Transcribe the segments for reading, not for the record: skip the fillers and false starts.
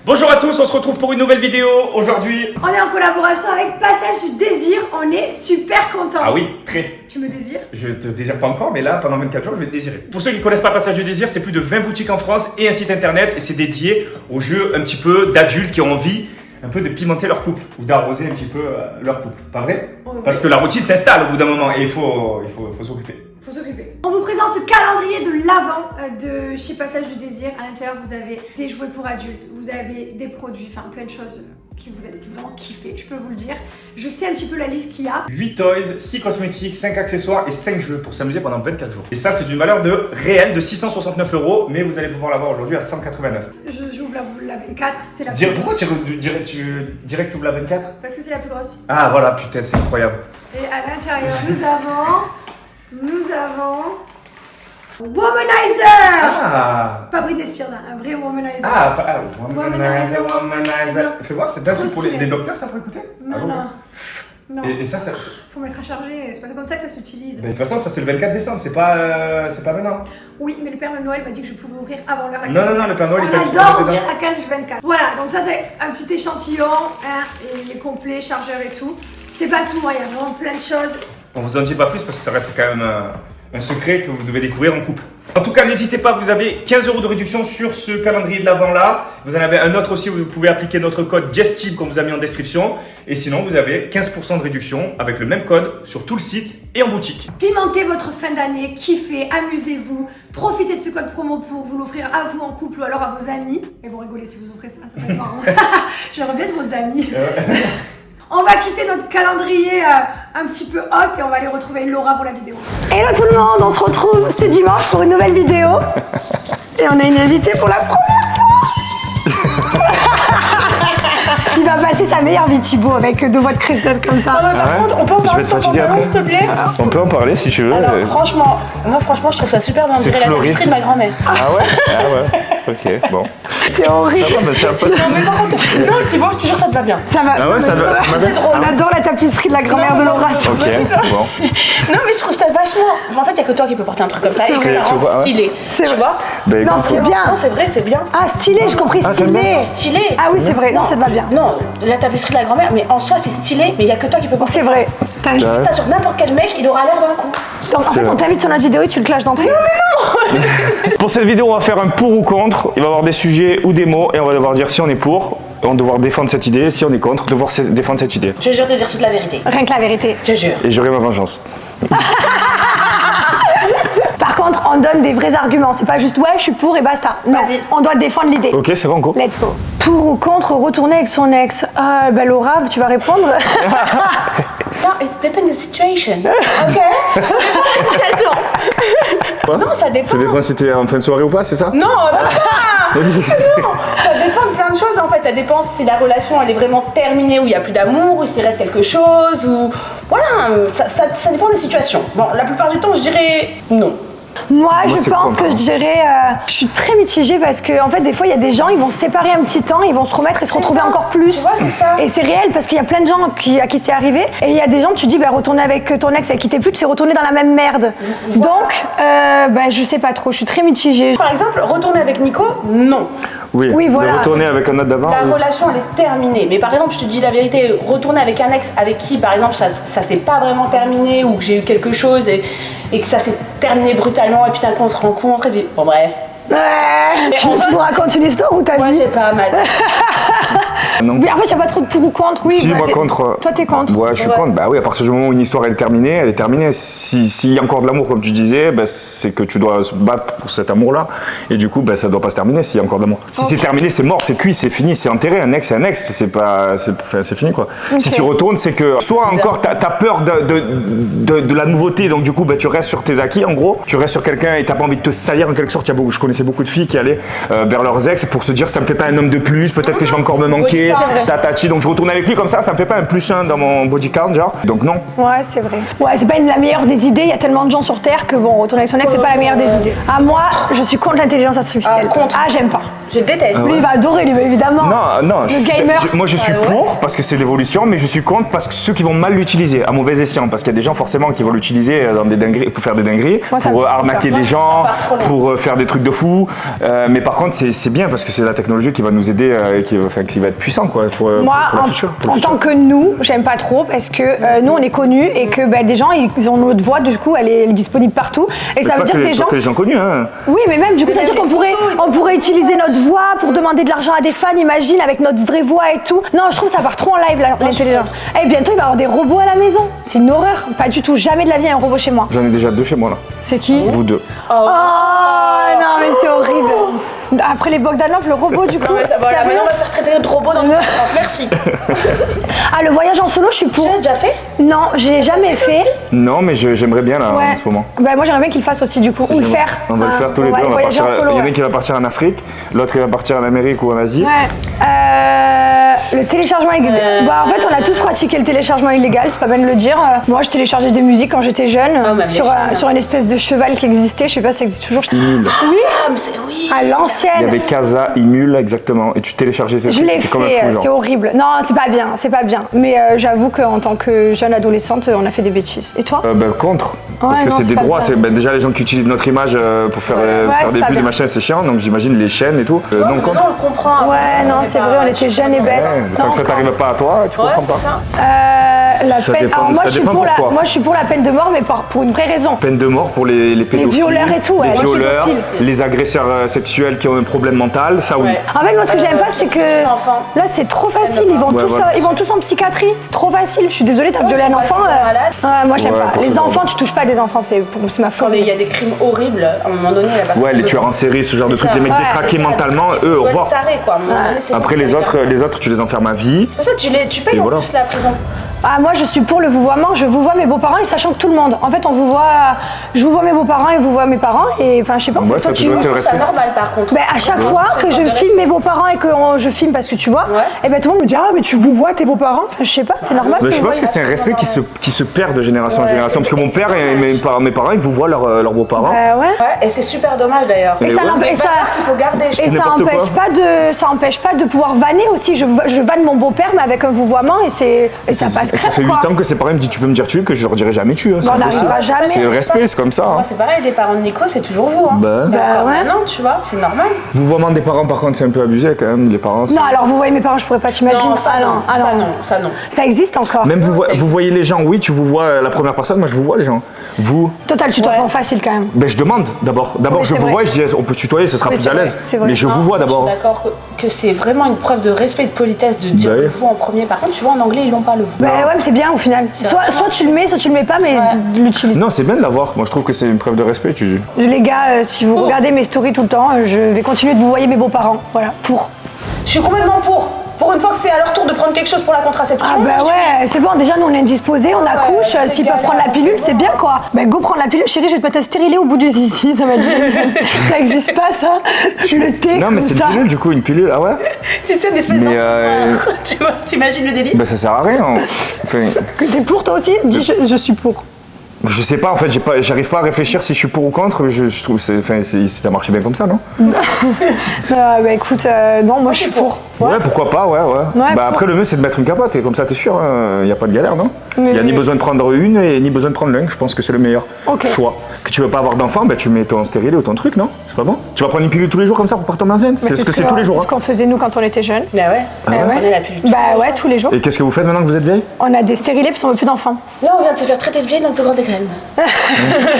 Bonjour à tous, on se retrouve pour une nouvelle vidéo aujourd'hui. On est en collaboration avec Passage du Désir, on est super contents. Ah oui, très. Tu me désires? Je te désire pas encore, mais là, pendant 24 jours, je vais te désirer. Pour ceux qui ne connaissent pas Passage du Désir, c'est plus de 20 boutiques en France et un site internet. Et c'est dédié aux jeux un petit peu d'adultes qui ont envie un peu de pimenter leur couple ou d'arroser un petit peu leur couple. Pas vrai? Oui. Parce que la routine s'installe au bout d'un moment et il faut s'occuper. Faut s'occuper. On vous présente ce calendrier de l'Avent de chez Passage du Désir. À l'intérieur, vous avez des jouets pour adultes, vous avez des produits, enfin plein de choses qui vous allez vraiment kiffer, je peux vous le dire. Je sais un petit peu la liste qu'il y a. 8 toys, 6 cosmétiques, 5 accessoires et 5 jeux pour s'amuser pendant 24 jours. Et ça, c'est d'une valeur de réel de 669 €, mais vous allez pouvoir l'avoir aujourd'hui à 189. J'ouvre la 24, c'était la plus grosse. Pourquoi tu dirais que tu ouvres la 24? Parce que c'est la plus grosse. Ah voilà, putain, c'est incroyable. Et à l'intérieur, nous avons Womanizer. Ah. Pas Britney Spears, un vrai Womanizer. Womanizer. Fais voir, c'est pas Trop pour stylé. les docteurs, ça pourrait coûter? Non, Ah bon? non. Et ça, Faut mettre à charger, c'est pas comme ça que ça s'utilise. de toute façon, ça c'est le 24 décembre, c'est pas maintenant. Oui, mais le Père Noël m'a dit que je pouvais ouvrir avant l'heure. Non, le Père Noël, il t'a dit On adore ouvrir à 15 24. Voilà, donc ça c'est un petit échantillon, hein, et il est complet, chargeur et tout. C'est pas tout, il y a vraiment plein de choses. On vous en dit pas plus parce que ça reste quand même un secret que vous devez découvrir en couple. En tout cas, n'hésitez pas, vous avez 15 € de réduction sur ce calendrier de l'Avent là. Vous en avez un autre aussi où vous pouvez appliquer notre code JESTIL qu'on vous a mis en description. Et sinon, vous avez 15% de réduction avec le même code sur tout le site et en boutique. Pimentez votre fin d'année, kiffez, amusez-vous, profitez de ce code promo pour vous l'offrir à vous en couple ou alors à vos amis. Et vous rigolez si vous offrez ça, ça va être marrant. J'aimerais bien être vos amis. On va quitter notre calendrier un petit peu hot et on va aller retrouver Laura pour la vidéo. Hello tout le monde, on se retrouve ce dimanche pour une nouvelle vidéo. Et on a une invitée pour la première fois. Il va passer sa meilleure vie Thibaut avec deux voix de cristal comme ça. Par contre, on peut en parler de ton pantalon s'il te plaît? On peut en parler si tu veux. Alors franchement, je trouve ça super bien. On dirait la tapisserie de ma grand-mère. Ah ouais? Ok, bon. C'est horrible. Ça va, c'est un peu... Non mais par contre, non Thibaut, je te jure ça te va bien. Ça va. Ah ouais, ça va bien. C'est drôle. On adore la tapisserie de la grand-mère de Laura. Ok, bon. Non mais je trouve ça vachement... En fait, il n'y a que toi qui peux porter un truc comme ça et que ça rend stylé. Tu vois? Bah, Non, c'est bien. Non, c'est vrai, c'est bien. Ah, stylé, j'ai compris, stylé. Stylé. Ah oui, c'est vrai, non, ça te va bien. Non, la tapisserie de la grand-mère, mais en soi c'est stylé, mais il n'y a que toi qui peux porter C'est ça. vrai. T'as Tu mets ça sur n'importe quel mec, il aura l'air d'un coup. Donc en fait, on t'invite sur notre vidéo et tu le clashes d'entrée. Pour cette vidéo, on va faire un pour ou contre. Il va y avoir des sujets ou des mots et on va devoir dire si on est pour. On va devoir défendre cette idée. Si on est contre, devoir défendre cette idée. Je jure de dire toute la vérité. Rien que la vérité. Je jure. Et j'aurai ma vengeance. Par contre, on donne des vrais arguments. C'est pas juste ouais, je suis pour et basta. Non, Vas-y. on doit défendre l'idée. Ok, c'est bon, go. Let's go. Pour ou contre retourner avec son ex? Ah, bah Laura, tu vas répondre? Non, it depends the situation. Ok. Quoi? Non, ça dépend. Ça dépend si t'es en fin de soirée ou pas, c'est ça? Non, non, ça dépend de plein de choses en fait. Ça dépend si la relation elle est vraiment terminée, où il n'y a plus d'amour, ou s'il reste quelque chose, ou voilà, ça dépend des situations. Bon, la plupart du temps, je dirais non. Moi, Moi, je c'est pense contre. que je dirais. Je suis très mitigée parce que, en fait, des fois, il y a des gens, ils vont se séparer un petit temps, ils vont se remettre et se retrouver ça. encore plus. Tu vois, c'est ça. Et c'est réel parce qu'il y a plein de gens à qui c'est arrivé. Et il y a des gens, tu te dis, bah, retourner avec ton ex avec qui t'es plus, tu t'es retourné dans la même merde. Voilà. Donc, bah, je sais pas trop, je suis très mitigée. Par exemple, retourner avec Nico, non. Oui, voilà. de retourner avec un autre d'avant. La oui. relation elle est terminée. Mais par exemple, je te dis la vérité, retourner avec un ex avec qui, par exemple, ça s'est pas vraiment terminé, ou que j'ai eu quelque chose et que ça s'est terminé brutalement, et puis d'un coup on se rencontre, et puis bon, bref. Ouais. Tu nous racontes une histoire ou ta Moi, vie? c'est pas mal. Non. Mais en fait, il n'y a pas trop de pour ou contre, oui. Si, bah, moi contre. Toi, t'es contre. Ouais, je suis Ouais. contre. Bah oui, à partir du moment où une histoire elle est terminée. S'il y a encore de l'amour, comme tu disais, bah, c'est que tu dois se battre pour cet amour-là. Et du coup, bah, ça doit pas se terminer s'il y a encore de l'amour. Si c'est terminé, c'est mort, c'est cuit, c'est fini, c'est enterré. Un ex, c'est un ex. C'est fini quoi. Si tu retournes, c'est que soit encore t'as peur de la nouveauté, donc du coup, bah, tu restes sur tes acquis en gros. Tu restes sur quelqu'un et t'as pas envie de te salir en quelque sorte. Je connaissais beaucoup de filles qui allaient vers leurs ex pour se dire ça me fait pas un homme de plus, peut-être que je vais encore me manquer. Tatati, donc je retourne avec lui comme ça me fait pas un plus 1 dans mon body count, genre. Donc non. Ouais, c'est vrai. Ouais, c'est pas la meilleure des idées. Il y a tellement de gens sur Terre que bon, retourner avec son ex, c'est pas la meilleure des idées. Ah, moi, je suis contre l'intelligence artificielle. Contre. Ah, j'aime pas. Je déteste. Lui, il va adorer, lui, évidemment. Non, gamer. moi je suis pour parce que c'est l'évolution, mais je suis contre parce que ceux qui vont mal l'utiliser, à mauvais escient, parce qu'il y a des gens forcément qui vont l'utiliser dans des dingueries, pour faire des dingueries, Moi, ça me pour fait arnaquer peur. des gens, Ça part trop loin. pour faire des trucs de fou. Mais par contre, c'est bien parce que c'est la technologie qui va nous aider, qui va être puissant quoi. Moi, pour le futur, pour le en futur. tant que nous, j'aime pas trop parce que nous, on est connus et que des gens, ils ont notre voix, du coup, elle est disponible partout. Et ça Pas veut dire que des gens. que les gens connus, hein. Oui, mais même, du coup, ça veut dire qu'on pourrait utiliser notre voix pour demander de l'argent à des fans, imagine, avec notre vraie voix et tout. Non, je trouve que ça part trop en live, l'intelligence. Et bientôt, il va y avoir des robots à la maison. C'est une horreur. Pas du tout. Jamais de la vie, un robot chez moi. J'en ai déjà 2 chez moi là. C'est qui? Vous 2. Oh non, mais c'est horrible. Après les Bogdanov, le robot, du coup. Non, mais ça va, là, maintenant on va se faire traiter de robot dans le France. Merci. Ah, le voyage en solo, je suis pour. Tu l'as déjà fait? Non, j'ai jamais fait. Non, mais j'aimerais bien là Ouais. en ce moment. Bah, moi, j'aimerais bien qu'il le fasse aussi, du coup. Ou le faire. On va le faire tous les deux. On va voyager partir, en solo. il y en a Ouais. un qui va partir en Afrique, l'autre qui va partir en Amérique ou en Asie. Ouais. Le téléchargement illégal. Bah, en fait, on a tous pratiqué le téléchargement illégal, c'est pas bien de le dire. Moi, je téléchargeais des musiques quand j'étais jeune, mais sur une espèce de cheval qui existait. Je sais pas si ça existe toujours. Imul. Oui, Ah, mais c'est oui. à Il y l'ancienne. avait Casa, Imul, exactement. Et tu téléchargeais tes Je trucs, l'ai t'étais comme un fait, fou, genre. c'est horrible. Non, c'est pas bien, c'est pas bien. Mais j'avoue qu'en tant que jeune adolescente, on a fait des bêtises. Et toi? Contre. Parce Ouais, que non, c'est c'est des pas droits. bien. C'est déjà les gens qui utilisent notre image pour faire, Ouais, faire c'est des pas vues, des bien. machins, c'est chiant. Donc j'imagine les chaînes et tout. Non, Maintenant contre. on le comprend. Ouais, non, c'est vrai, on était jeunes et bêtes. Ouais, tant Non, que ça t'arrive pas à toi, tu Ouais, comprends c'est pas. ça. La Ça peine. dépend- Alors moi, ça je suis dépend pour pourquoi. moi, je suis pour la peine de mort, mais pour une vraie raison. Peine de mort pour les pédophiles, violeurs et tout, ouais. les Les violeurs, pédophiles. les agresseurs sexuels qui ont un problème mental, ça oui. Ouais. En fait, moi, ce que j'aime pas, c'est que enfants. là, c'est trop facile. Ils vont, Ouais, tous, voilà. ils vont tous en psychiatrie. C'est trop facile. Je suis désolée, t'as violé un enfant. Ouais, moi, j'aime Ouais, pas. pour Les ce enfants, genre. tu touches pas des enfants, c'est ma Quand il y folie. a des crimes horribles, à un moment donné, la personne Ouais, les peut- tueurs en série, ce genre de C'est trucs, ça. les mecs Ouais, détraqués c'est ça. mentalement, eux, au Ouais, revoir. taré, quoi. À un moment donné, c'est Après bon, les autres, tu les enfermes à vie. C'est pour ça que tu payes Et en voilà. plus la prison. Ah, moi, je suis pour le vouvoiement. Je vous vois mes beaux-parents et sachant que tout le monde. En fait, on vous voit. Je vous vois mes beaux-parents et vous vois mes parents. Et enfin, je sais pas. Ouais, toi, ça, tu. tu dois te C'est respecter. normal par contre. Ben, à chaque fois que je filme mes beaux-parents et que je filme parce que tu vois, Ouais. et ben tout le monde me dit ah mais tu vous vois tes beaux-parents. Je sais pas, c'est normal. Mais je vous pense que voyez. c'est un respect qui se perd de génération en génération. Parce que mon père et mes parents, ils vous voient leurs beaux-parents. Ouais. Ouais, et c'est super dommage d'ailleurs. Et ça ouais. n'empêche Et ça qu'il faut garder. Et ça n'importe quoi. empêche pas de pouvoir vanner aussi. Je vanne mon beau-père mais avec un vouvoiement et ça passe Ça crème, fait 8 quoi. ans que ses parents me disent tu peux me dire tu que je leur dirai jamais tu. On n'arrivera jamais. C'est le respect, c'est comme ça. Moi Hein. c'est pareil, les parents de Nico c'est toujours vous. Hein. Bah. D'accord, Bah ouais. maintenant tu vois, c'est normal. Vouvoiement des parents, par contre, c'est un peu abusé quand même. Les parents. Non alors vous voyez mes parents, je pourrais pas t'imaginer. Non, ça Ah non, non, ah ça non. non, ça non. Ça existe encore. Même vous voyez les gens, oui, tu vous vois la première personne, moi je vous vois les gens. Vous, Total, tu t'en facile quand même. ben je demande d'abord. D'abord Oui, je c'est vous vrai. vois et je dis on peut tutoyer, ça sera Oui, plus c'est à vrai, l'aise. c'est vrai. Mais je vous Non, vois d'abord. Je suis d'accord que c'est vraiment une preuve de respect et de politesse de dire Bah le oui. vous en premier. Par contre, tu vois, en anglais, ils l'ont pas le vous. Bah ouais, mais c'est bien au final. Soit tu le mets, soit tu le mets pas, mais l'utilise. Non, c'est bien de l'avoir. Moi je trouve que c'est une preuve de respect. Les gars, si vous regardez mes stories tout le temps, je vais continuer de vous voir mes beaux-parents. Voilà, pour. Je suis complètement pour. Pour une fois que c'est à leur tour de prendre quelque chose pour la contraception. Ah bah ouais, c'est bon, déjà nous on est indisposés, on accouche, c'est s'ils peuvent galère, prendre la pilule, c'est bien quoi. Bah go prendre la pilule, chérie, je vais te mettre un stérilet au bout du zizi, ça va être génial. Ça existe pas ça, le thé Non mais comme c'est une ça. pilule du coup, une pilule, ah ouais. Tu sais, une espèce Mais, d'entonnoir. Tu vois, t'imagines le délire? Bah ça sert à rien. Enfin, T'es pour toi aussi? Dis je suis pour. je sais pas en fait, j'arrive pas à réfléchir si je suis pour ou contre. Mais je trouve que ça marche bien comme ça, non? Bah écoute, non, moi je suis pour. Ouais, pourquoi pas, ouais. Bah pour. après le mieux c'est de mettre une capote et comme ça t'es sûr, il y a pas de galère, non? Mais- Il y a ni besoin de prendre une et ni besoin de prendre l'un. Je pense que c'est le meilleur Ok. choix. Que tu veux pas avoir d'enfant, bah tu mets ton stérilet ou ton truc, non? C'est pas bon? Tu vas prendre une pilule tous les jours comme ça pour pas tomber enceinte? Mais C'est ce que c'est tous les jours. C'est Hein. ce qu'on faisait nous quand on était jeunes. Bah ouais. Bah On ouais. prenait la pilule. Bah ouais, tous les jours. Et qu'est-ce que vous faites maintenant que vous êtes vieille? On a des stérilés parce qu'on veut plus d'enfants. Là, on vient de se faire traiter de vieille dans le plus grand des calmes.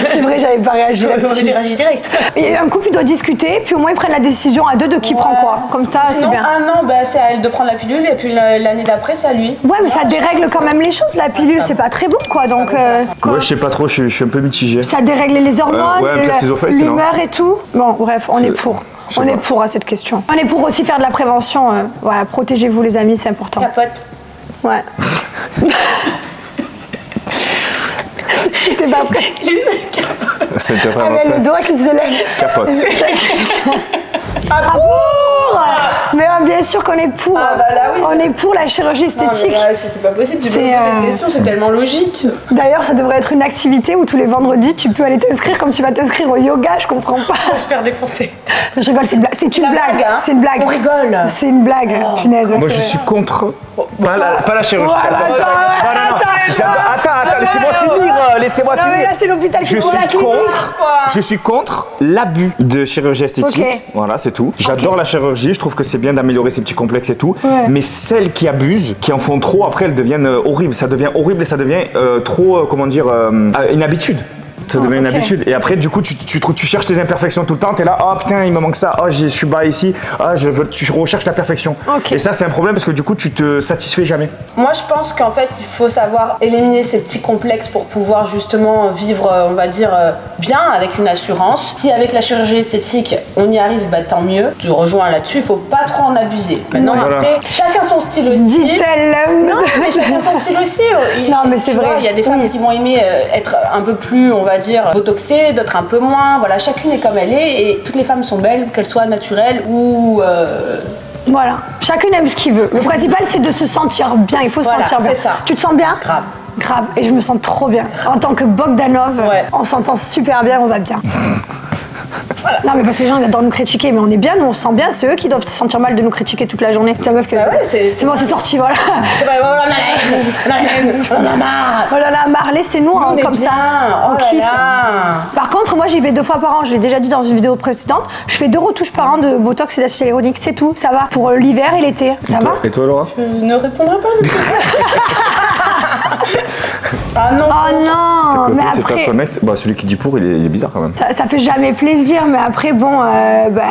C'est vrai, j'avais pas réagi On là-dessus. a réagi direct. Et un couple doit discuter, puis au moins ils prennent la décision à deux de qui prend quoi. Comme ça, c'est Sinon, bien. un an, bah, c'est à elle de prendre la pilule et puis l'année d'après, c'est à lui. Ouais, mais ça dérègle quand même les choses, la pilule, c'est pas très bon quoi. Donc, quoi. Ouais, je sais pas trop, je suis un peu mitigé. Ça dérègle les hormones, ouais, un piercing aux fesses, l'humeur et tout. Bon, bref, on est pour. je sais On est pas. pour à cette question. On est pour aussi faire de la prévention. Voilà, protégez-vous les amis, c'est important. Capote. Ouais. T'es pas prêt? Cette Avec intervention. le doigt qui se lève. Capote. Amour! Mais bien sûr qu'on est pour. Ah, bah là, oui. On est pour la chirurgie Non, mais esthétique. là, c'est pas possible, tu C'est, peux poser cette question, c'est tellement logique. D'ailleurs, ça devrait être une activité où tous les vendredis, tu peux aller t'inscrire comme tu vas t'inscrire au yoga. Je comprends pas. Je vais se faire défoncer. Je rigole, c'est une blague. C'est une La blague. blague, hein. C'est une blague. On rigole. C'est une blague. Punaise. Moi, je suis contre. Pas la chirurgie. Ouais, Attends, laissez-moi finir. Laissez-moi Non, mais finir. là, c'est l'hôpital qui Je faut la suis clinique. je suis contre l'abus de chirurgie esthétique. Ok. Voilà, c'est tout. J'adore la chirurgie, je trouve que c'est bien d'améliorer ces petits complexes et tout. Ouais. Mais celles qui abusent, qui en font trop, après elles deviennent horribles. Ça devient horrible et ça devient trop, une habitude. Ça devient une ok. habitude. Et après, du coup, tu cherches tes imperfections tout le temps. T'es là, oh putain, il me manque ça. Oh, je suis bas ici. Ah, tu recherches la perfection. Ok. Et ça, c'est un problème parce que du coup, tu te satisfais jamais. Moi, je pense qu'en fait, il faut savoir éliminer ces petits complexes pour pouvoir justement vivre, on va dire, bien avec une assurance. Si avec la chirurgie esthétique, on y arrive, bah tant mieux. Je rejoins là-dessus, il faut pas trop en abuser. Maintenant, Voilà. après, chacun son style aussi. Dit-elle. Non, mais chacun son style aussi. Non, mais c'est Tu vois, vrai. Il y a des femmes Oui. qui vont aimer être un peu plus, on va dire, botoxées, d'autres un peu moins. Voilà, chacune est comme elle est et toutes les femmes sont belles, qu'elles soient naturelles ou. Voilà. Chacun aime ce qu'il veut. Le principal, c'est de se sentir bien. Il faut se Voilà, sentir bien. c'est ça. Tu te sens bien? Grave. Grave. Et je me sens trop bien. En tant que Bogdanov, Ouais. on s'entend super bien, on va bien. Non, mais parce que les gens ils adorent nous critiquer, mais on est bien, nous on se sent bien. C'est eux qui doivent se sentir mal de nous critiquer toute la journée. Tiens, meuf, que Bah ouais, c'est bon, c'est sorti, voilà. C'est vrai, oh là là, on en a marre. Oh là là, marre, laissez-nous hein, On est comme bien. ça. Oh On là kiffe. là. Par contre, moi j'y vais 2 fois par an, je l'ai déjà dit dans une vidéo précédente. Je fais 2 retouches par an de botox et d'acide hyaluronique, c'est tout, ça va. Pour l'hiver et l'été, ça va. Et toi, Laura? Je ne répondrai pas. Ah non. Oh non, mais C'est après. ton mec, celui qui dit pour, il est bizarre quand même. Ça fait jamais plaisir, mais après, bon.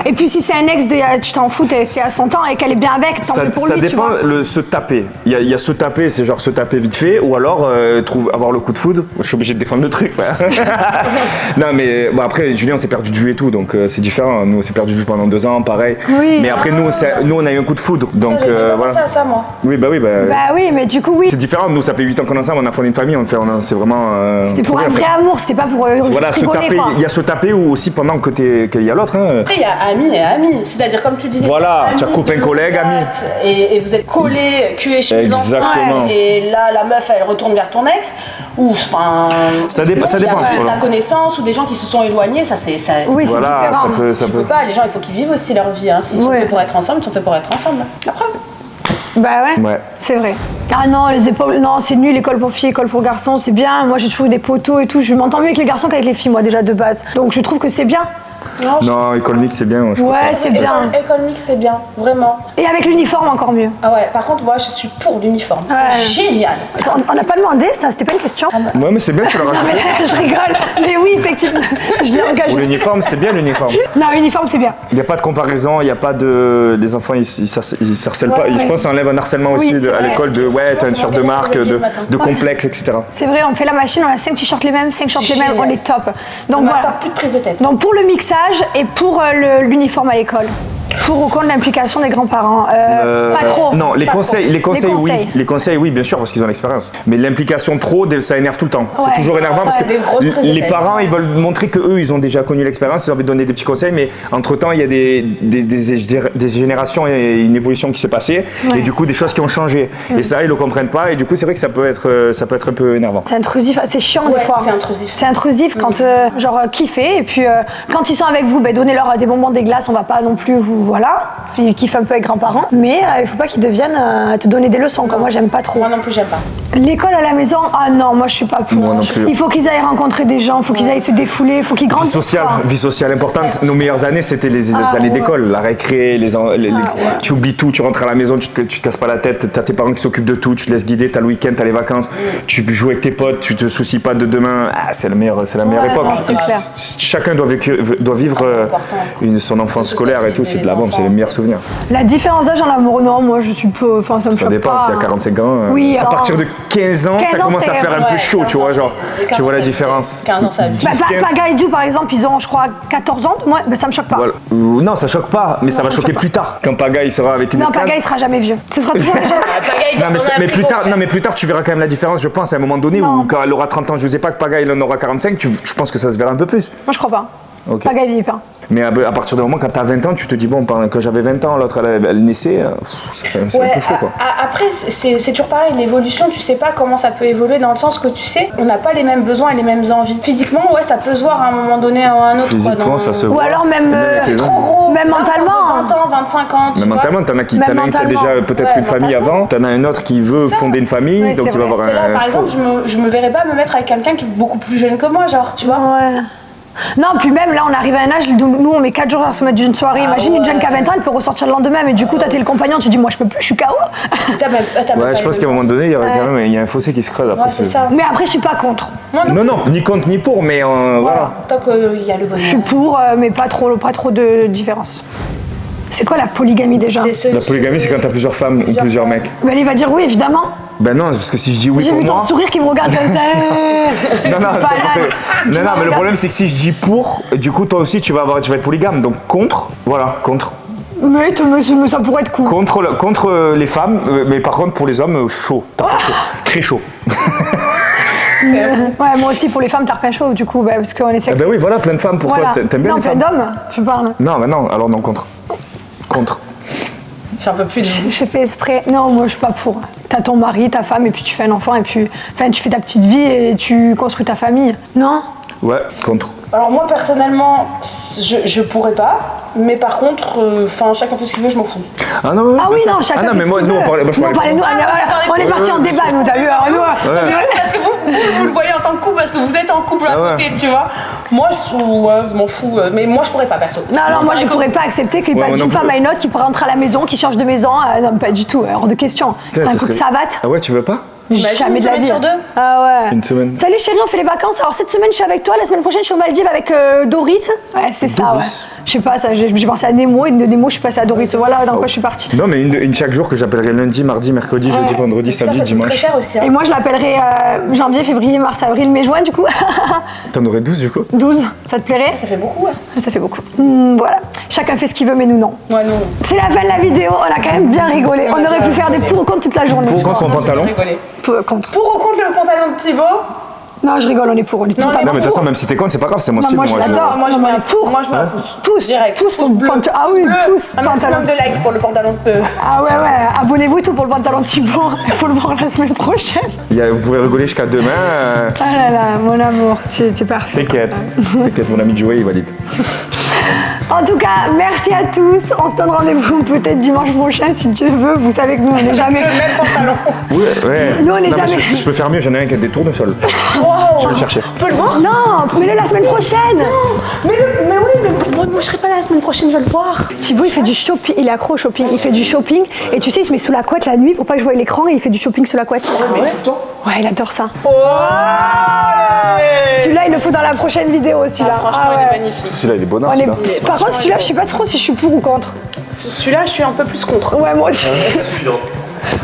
Et puis si c'est un ex de. Tu t'en fous, c'est à son temps et qu'elle est bien avec, tant mieux pour Ça lui, tu dépend, vois. se taper. Il y a se taper, c'est genre se taper vite fait, ou alors avoir le coup de foudre. Je suis obligé de défendre le truc, frère. Non, mais bon, après, Julien, on s'est perdu de vue et tout, donc c'est différent. Nous, on s'est perdu de vue pendant 2 ans, pareil. Oui. Mais après, nous, on a eu un coup de foudre, donc J'ai pas voilà. pensé à ça, moi. Oui, bah. Bah oui, mais du coup, oui. C'est différent. Nous, ça fait 8 ans qu'on est ensemble, on a fondé une famille, c'est vraiment. C'est pour trop un bien, vrai frère. amour, c'était pas pour Voilà, juste se rigoler, taper. quoi. Il y a se taper ou aussi pendant qu'il y a l'autre. Hein. Après, il y a ami et ami. C'est-à-dire, comme tu disais. Voilà, ami, tu as copain, de collègue, longue ami. date, Et vous êtes collés, cul et chemise Exactement. ensemble. Et là, la meuf, elle retourne vers ton ex. Ou, enfin. Ça dépend. Il y a juste Voilà. la connaissance ou des gens qui se sont éloignés. Ça, c'est. Oui, c'est Voilà, différent. ça Tu peut. peux pas, les gens, il faut qu'ils vivent aussi leur vie. Hein. S'ils sont Ouais. faits pour être ensemble, ils sont faits pour être ensemble. La preuve. Bah ouais, Ouais. c'est vrai. Ah non, les épaules, non, c'est nul, école pour filles, école pour garçons, c'est bien. Moi, j'ai toujours eu des poteaux et tout. Je m'entends mieux avec les garçons qu'avec les filles, moi, déjà de base. Donc, je trouve que c'est bien. Non, école mixte, c'est bien. Je crois. Ouais, c'est bien. École mixte, c'est bien, vraiment. Et avec l'uniforme, encore mieux. Ah ouais, par contre, moi, je suis pour l'uniforme. Ouais. C'est génial. On n'a pas demandé, ça, c'était pas une question. Ouais, mais c'est bien que tu l'as Non, rajouté. mais je rigole. Mais oui, effectivement, je l'ai Pour engagé. l'uniforme, c'est bien l'uniforme. Non, uniforme, c'est bien. Il n'y a pas de comparaison, il n'y a pas de. Les enfants, ils s'harcèlent pas. Ouais. Je pense que ça enlève un harcèlement Oui, aussi c'est à vrai. l'école de ouais, t'as une sorte de marque, de Ouais. complexe, etc. C'est vrai, on fait la machine, on a 5 t-shirts les mêmes, 5 shorts les mêmes, on Génial. est top. Donc On voilà. n'a plus de prise de tête. Donc pour le mixage et pour l'uniforme à l'école. Pour ou contre l'implication des grands-parents Pas trop. Non, les Pas conseils, trop. les conseils, oui. conseils. Les conseils, oui, bien sûr, parce qu'ils ont l'expérience. Mais l'implication trop, ça énerve tout le temps. Ouais. C'est toujours énervant parce Ouais. que Des grosses prises de les tête. parents, ils veulent montrer que eux, ils ont déjà connu l'expérience, ils ont envie de donner des petits conseils, mais entre-temps, il y a des générations et une évolution qui s'est passée, Ouais. et du coup, des choses qui ont changé. Et ça, ils le comprennent pas, et du coup, c'est vrai que ça peut être un peu énervant. C'est intrusif, c'est chiant des Ouais, fois. c'est intrusif. C'est intrusif quand, kiffer. Et puis, quand ils sont avec vous, donnez-leur des bonbons, des glaces. On va pas non plus vous. Voilà. Ils kiffent un peu avec grands-parents. Mais il faut pas qu'ils deviennent te donner des leçons. Comme moi, j'aime pas trop. Moi non plus, j'aime pas. L'école à la maison, ah non, moi, je suis pas pour. Moi non plus. Il faut qu'ils aillent rencontrer des gens. Il faut qu'ils aillent se défouler. Il faut qu'ils grandissent. Vie sociale importante. Nos meilleures années, c'était les années ouais. d'école, la récré, tu oublies tout, tu rentres à la maison, tu te casses pas la tête, t'as tes parents qui s'occupent de tout, tu te laisses guider, t'as le week-end, t'as les vacances, tu joues avec tes potes, tu te soucies pas de demain. Ah, c'est la meilleure époque. non, c'est clair. Chacun doit vivre son enfance scolaire et tout, c'est de la bombe, c'est les meilleurs souvenirs. La différence d'âge en amour, non, moi, je suis peu. Enfin, ça me Ça choque dépend, pas. s'il y a 45 ans. Oui, à alors, partir de 15 ans, 15 ça ans, commence à c'est- faire un peu ouais, chaud, 15 tu vois, genre, ans, tu vois la c'est- différence. 15 ans, ça abuse. 10, 15. Paga et Du, par exemple, ils ont, je crois, 14 ans. Moi, ça me choque pas. Voilà. Non, ça choque pas, mais ça va ça choquer choque plus tard. Quand Paga il sera avec une Non, canne. Paga, il sera jamais vieux. Ce sera toujours les gens. Mais plus tard, tu verras quand même la différence, je pense, à un moment donné Non. où quand elle aura 30 ans, je sais pas que Paga il en aura 45, je pense que ça se verra un peu plus. Moi, je crois pas. Ok. Pas Gavi Pépin. Mais à partir du moment quand t'as 20 ans, tu te dis, bon, quand j'avais 20 ans, l'autre elle naissait, c'est un peu chaud quoi. Après, c'est toujours pareil, l'évolution, tu sais pas comment ça peut évoluer dans le sens que tu sais, on n'a pas les mêmes besoins et les mêmes envies. Physiquement, ouais, ça peut se voir à un moment donné ou à un autre. Physiquement, ça se Ou voit. alors même. C'est trop gros. Même mentalement. 20 ans, 25 ans. Mais mentalement, t'en as un qui a déjà peut-être Ouais, une famille mentalement. avant, t'en as un autre qui veut fonder une famille, Ouais, donc c'est il va vrai. avoir Et là, un. par exemple, je me verrais pas me mettre avec quelqu'un qui est beaucoup plus jeune que moi, genre, tu vois. Ouais. Non, puis même là, on arrive à un âge où nous, on met 4 jours à se mettre d'une soirée. Imagine une jeune qui a 20 ans, elle peut ressortir le lendemain, mais du coup, toi, t'es le compagnon, tu dis, moi, je peux plus, je suis KO. Ouais, je pense qu'à un moment donné, il y a un fossé qui se creuse après. Ouais, c'est ça. Mais après, je suis pas contre. Non, ni contre ni pour, mais voilà. Tant qu'il y a le bonheur. Je suis pour, mais pas trop de différence. C'est quoi la polygamie déjà? La polygamie, c'est quand t'as plusieurs femmes ou plusieurs mecs. Mais il va dire oui, évidemment. Ben non, parce que si je dis oui J'ai pour vu ton moi. sourire qui me regarde comme ça. Non, mais le problème c'est que si je dis pour, du coup toi aussi tu vas être polygame. Donc contre, voilà, contre. Mais ça pourrait être cool. Contre les femmes, mais par contre pour les hommes, chaud. Très chaud. Ouais, moi aussi pour les femmes, t'as rien chaud du coup, parce qu'on est Eh sexe. ben oui, voilà, plein de femmes pour Voilà. toi. T'aimes bien Non, les plein femmes? d'hommes, je parle. Non, mais non, alors non, contre. Contre. J'ai un peu plus de. J'ai fait exprès. Non, moi je suis pas pour. T'as ton mari, ta femme, et puis tu fais un enfant, et puis. Enfin, tu fais ta petite vie et tu construis ta famille. Non? Ouais, contre. Alors moi personnellement, je pourrais pas, mais par contre, chacun fait ce qu'il veut, je m'en fous. Ah non, ouais, Ah oui, bien sûr. non, chacun. Ah non, fait mais ce moi, qu'il nous, veut. on parlait. Moi, je Nous, on parlais. parlait, nous, on est parti en débat, nous, t'as vu? Alors, nous, Parce que vous le voyez en tant que couple, parce que vous êtes en couple à Ah ouais. côté, tu vois. Moi, je m'en fous, mais moi je pourrais pas perso. non, moi je pourrais pas accepter qu'il Ouais, passe moi non d'une femme plus. à une autre, qui peut rentrer à la maison, qui change de maison. Non, pas du tout, hors de question. Putain, T'as un ça coup de serait- savate. Ah ouais, tu veux pas? T'imagines Jamais une de la semaine vie. sur deux? Ah ouais. Une semaine. Salut chérie, on fait les vacances. Alors cette semaine je suis avec toi, la semaine prochaine je suis aux Maldives avec Doris. Ouais, c'est ça, ouais. Doris. Je sais pas, ça, j'ai pensé à Nemo et de Nemo je suis passée à Doris. Voilà dans quoi je suis partie. Non, mais une chaque jour que j'appellerai lundi, mardi, mercredi, jeudi, vendredi, Putain, samedi, ça coûte très dimanche. cher aussi. Et Hein. moi je l'appellerai janvier, février, mars, avril, mai, juin du coup. T'en aurais 12 du coup? 12, ça te plairait? Ça fait beaucoup, ouais. Ça fait beaucoup. Voilà. Chacun fait ce qu'il veut mais nous non. Ouais, non. C'est la fin de la vidéo, on a quand même bien rigolé. On aurait pu faire des pour ou contre toute la journée. Pour ou contre mon pantalon? Contre. Pour ou contre le pantalon de Thibaut? Non, je rigole, on est pour, on est Non, totalement Non, mais de toute pour. façon, même si t'es con, c'est pas grave, c'est mon Non, style. moi je l'adore. Moi, je Non, mets mais un pour. Moi, je mets un pouce. Pouce, Direct. pouce pour le bleu. pantalon. Ah oui, Bleu. pouce, Un pantalon. maximum de likes pour le pantalon de. Ah ouais, abonnez-vous et tout pour le pantalon de Thibaut. Il faut le voir la semaine prochaine. Vous pouvez rigoler jusqu'à demain. Ah là là, mon amour, t'es parfait. T'inquiète, mon ami Joey, il valide. En tout cas, merci à tous. On se donne rendez-vous peut-être dimanche prochain si Dieu veut. Vous savez que nous, on n'est jamais. Le même pantalon. Ouais. Nous, on est Non, mais jamais- je peux faire mieux, j'en ai un qui a des tournesols. Je vais le chercher. On peut le voir? Non, mets-le la semaine prochaine. Mais oui, mais moi je serai pas là la semaine prochaine, je vais le voir. Thibaut, il fait du shopping. Il est accro au shopping. Il fait du shopping. Et tu sais, il se met sous la couette la nuit pour pas que je voie l'écran et il fait du shopping sous la couette. Mais tout le temps. Ouais, il adore ça. Oh Celui-là, il le faut dans la prochaine vidéo, celui-là. Franchement, Ah il est ouais. magnifique. Celui-là, il est bon, On est- celui-là. Par contre, celui-là, je sais pas trop si je suis pour ou contre. Celui-là, je suis un peu plus contre. Ouais, moi aussi.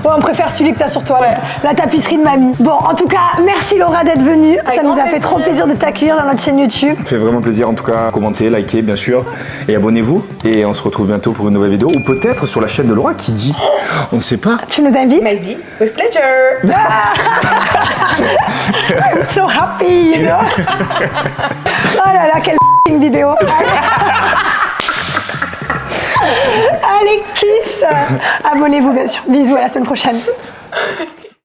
Ouais, on préfère celui que t'as sur toi, la tapisserie de mamie. Bon, en tout cas, merci Laura d'être venue. Ça nous a grand fait trop plaisir. plaisir de t'accueillir dans notre chaîne YouTube. Ça fait vraiment plaisir en tout cas. Commentez, likez bien sûr et abonnez-vous. Et on se retrouve bientôt pour une nouvelle vidéo ou peut-être sur la chaîne de Laura qui dit. On ne sait pas. Tu nous invites? Maybe, with pleasure. I'm so happy, you know? Oh là là, quelle vidéo. Allez, kiss. Abonnez-vous bien sûr. Bisous, à la semaine prochaine.